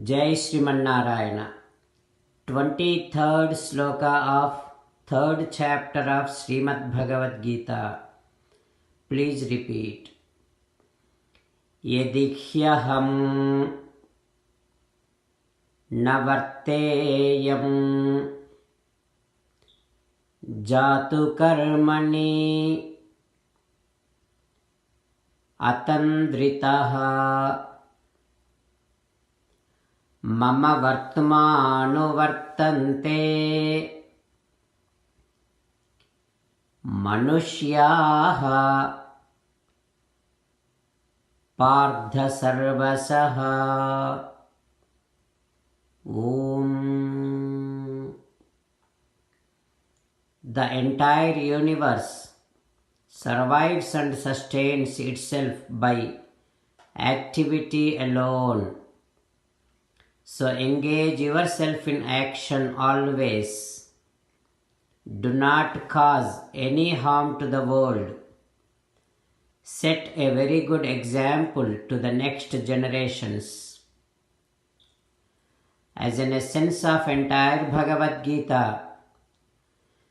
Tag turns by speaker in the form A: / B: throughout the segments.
A: Jai Srimannarayana. 23rd sloka of 3rd chapter of Srimad Bhagavad Gita. Please repeat. Yadihyaham navarteyam jatu karmani atandritaha मम वर्त्मानुवर्तन्ते मनुष्याः पार्थ सर्वशः ॐ. The entire universe survives and sustains itself by activity alone. So engage yourself in action always. Do not cause any harm to the world. Set a very good example to the next generations. As an essence of entire Bhagavad Gita,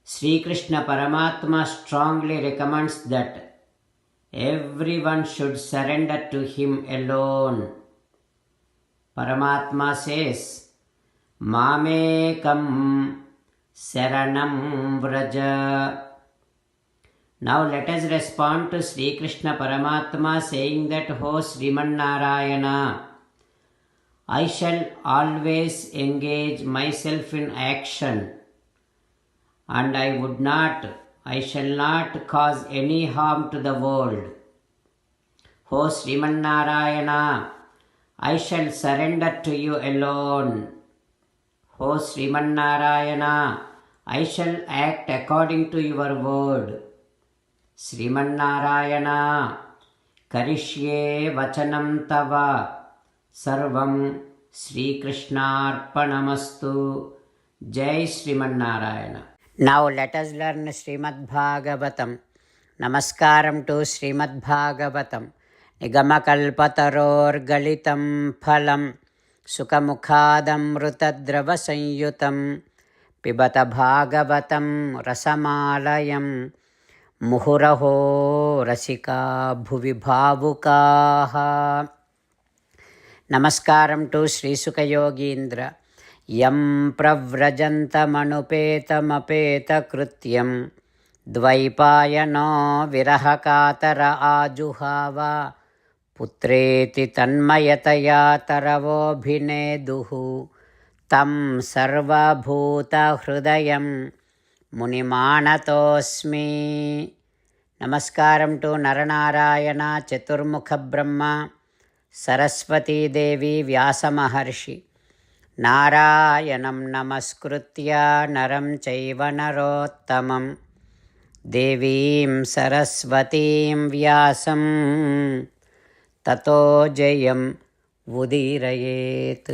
A: Sri Krishna Paramatma strongly recommends that everyone should surrender to him alone. Paramatma says, Mamekam Saranam Vraja. Now let us respond to Sri Krishna Paramatma saying that, O Srimannarayana, I shall always engage myself in action and I shall not cause any harm to the world. O Srimannarayana, I shall surrender to you alone. O Srimannarayana, I shall act according to your word. Srimannarayana, Karishye Vachanam Tava, Sarvam Sri Krishnarpanamastu. Jai Srimannarayana. Now let us learn Srimad Bhagavatam. Namaskaram to Srimad Bhagavatam. निगमकल्पतरोर्गलितं फलं सुखमुखादमृतद्रवसंयुतं पिबत भागवतं रसमालयं मुहुरहो रसिका भुवि भावुकाः. नमस्कारं to श्रीसुखयोगीन्द्र. यं प्रव्रजन्तमनुपेतमपेतकृत्यं द्वैपायनो विरहकातर आजुहाव पुत्रेति तन्मयतया तरवोऽभिनेदुः तं सर्वभूतहृदयं मुनिमानतोऽस्मि. नमस्कारं to Narnarayan चतुर्मुखब्रह्म Saraswati Devi व्यासमहर्षि. नारायणं नमस्कृत्य नरं चैव नरोत्तमं देवीं सरस्वतीं व्यासं ततो जयं उदीरयेत्.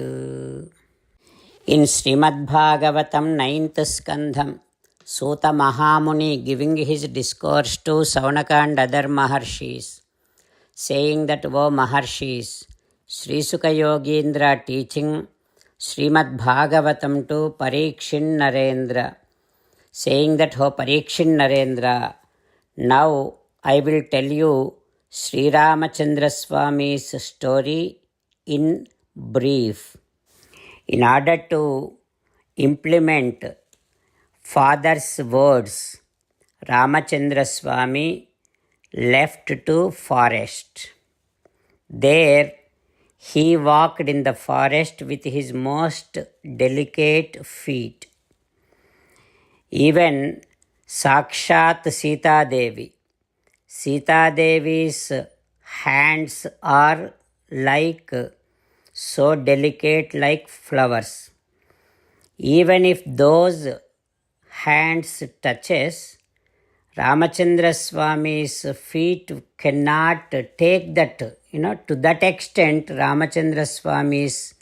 A: In Srimad Bhagavatam 9th Skandham, Suta Mahamuni giving his discourse to Saunaka and other Maharshis, saying that, O Maharshis, Sri Sukha Yogindra teaching Srimad Bhagavatam to Parikshin Narendra, saying that, O Parikshin Narendra, now I will tell you Sri Ramachandra Swami's story in brief. In order to implement father's words, Ramachandra Swami left to forest. There he walked in the forest with his most delicate feet. Even Sakshat Sita Devi's hands are so delicate like flowers. Even if those hands touches, Ramachandra Swami's feet cannot take that, to that extent Ramachandra Swami's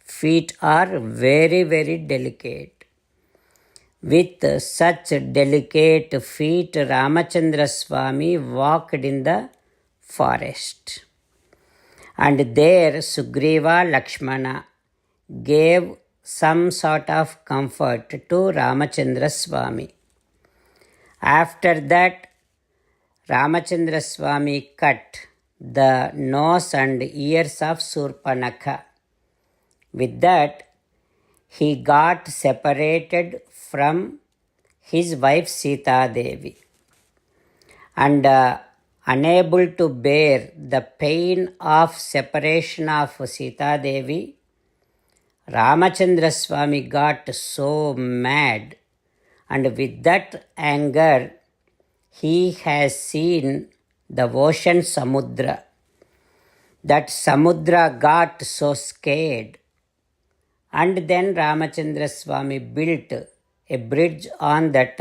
A: feet are very, very delicate. With such delicate feet, Ramachandra Swami walked in the forest. And there Sugriva, Lakshmana, gave some sort of comfort to Ramachandra Swami. After that, Ramachandra Swami cut the nose and ears of Surpanakha. With that, he got separated from his wife Sita Devi. And unable to bear the pain of separation of Sita Devi, Ramachandra Swami got so mad, and with that anger, he has seen the ocean Samudra. That Samudra got so scared, and then Ramachandra Swami built a bridge on that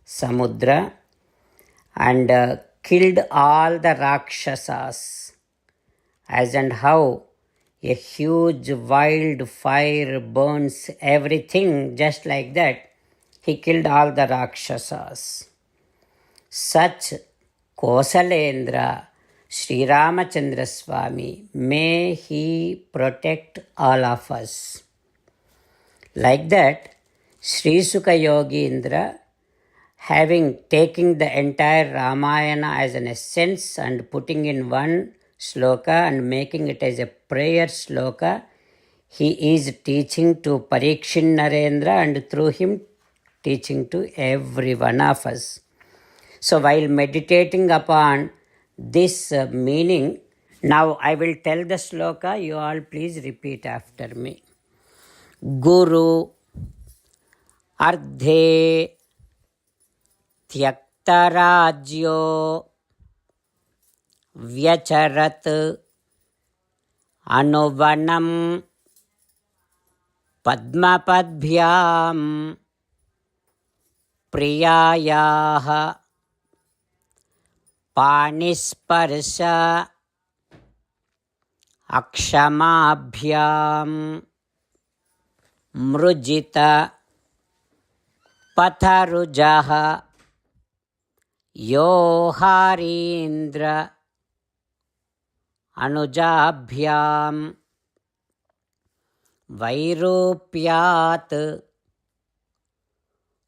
A: Samudra and killed all the Rakshasas. As and how a huge wildfire burns everything, just like that, he killed all the Rakshasas. Such Kosalendra, Sri Ramachandra Swami, may he protect all of us. Like that, Sri Sukha Yogindra, having taken the entire Ramayana as an essence and putting in one sloka and making it as a prayer sloka, he is teaching to Parikshin Narendra and through him teaching to every one of us. So while meditating upon this meaning, now I will tell the sloka, you all please repeat after me. Guru Ardhe Tyaktarajyo Vyacharat Anuvanam Padmapadbhyam Priyayah Panisparsha Akshamabhyam Mrujita Patharujaha Yoharindra Anujabhyam Vairupyat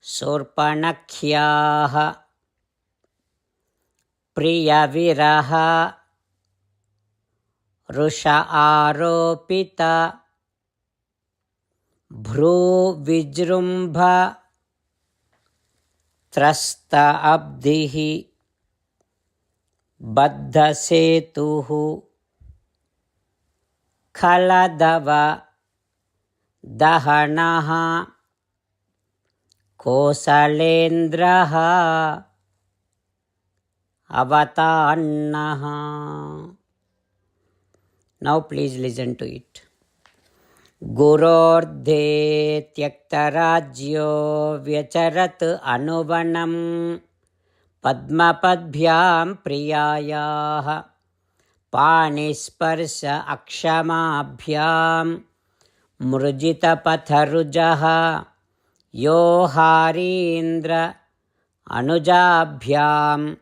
A: Surpanakhyah Priyaviraha Rusha Aropita Bhru Vijrumbha Trasta Abdihi Baddha Setuhu Khaladava Dahanaha Kosalendraha Avatannaha. Now please listen to it. Gurordhe tyaktarajyo vyacharat anuvanam padmapadbhyam priyayah panisparsha akshamabhyam mrujita patharujaha yoharindra anujabhyam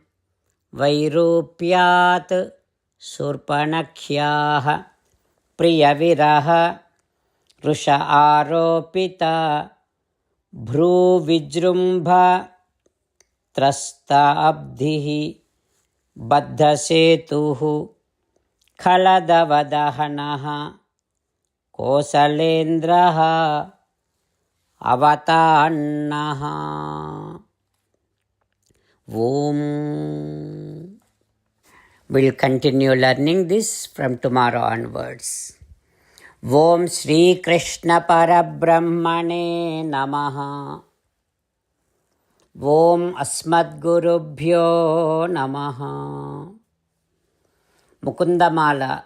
A: vairupyat surpanakhyah priyaviraha Rusha Aropita Bhru Vijrumbha Trasta Abdihi Baddha Setuhu Khaladavadahanaha Kosalendraha Avatannaha. Om. We'll continue learning this from tomorrow onwards. Om Shri Krishna Parabrahmane Namaha. Om Asmadgurubhyo Namaha. Mukundamala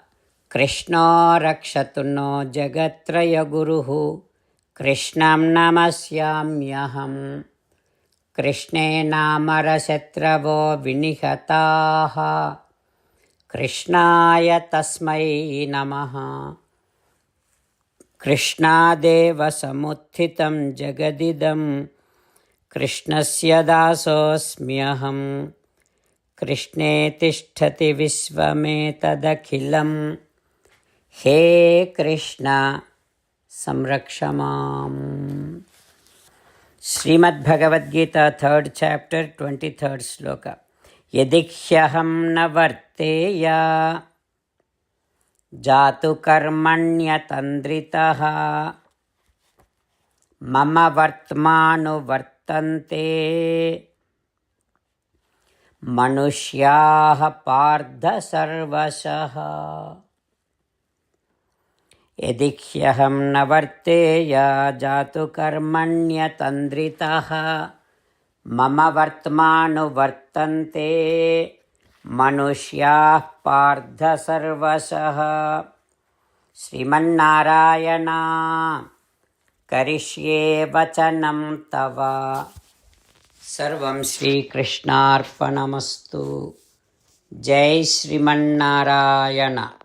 A: Krishna Rakshatuno Jagatraya Guruhu Krishnam Namasyamyaham. Krishne Namarasatravo Vinihataha. Krishnaya Tasmai Namaha. Krishnadeva samuthitam jagadidam Krishnasya dasosmyaham. Krishne tishtati visvametadakhilam. He Krishna, संरक्ष माम्. Shrimad Bhagavad Gita 3rd chapter 23rd श्लोक. यदि ह्यहं न वर्तेय जातु कर्मण्यतन्द्रितः मम वर्त्मानुवर्तन्ते मनुष्याः पार्थ सर्वशः. यदि ह्यहं न वर्तेय जातु कर्मण्यतन्द्रितः मम वर्त्मानुवर्तन्ते मनुष्याः पार्थ सर्वशः. श्रीमन्नारायण करिष्ये वचनं तव. सर्वं श्रीकृष्णार्पणमस्तु. जय श्रीमन्नारायण.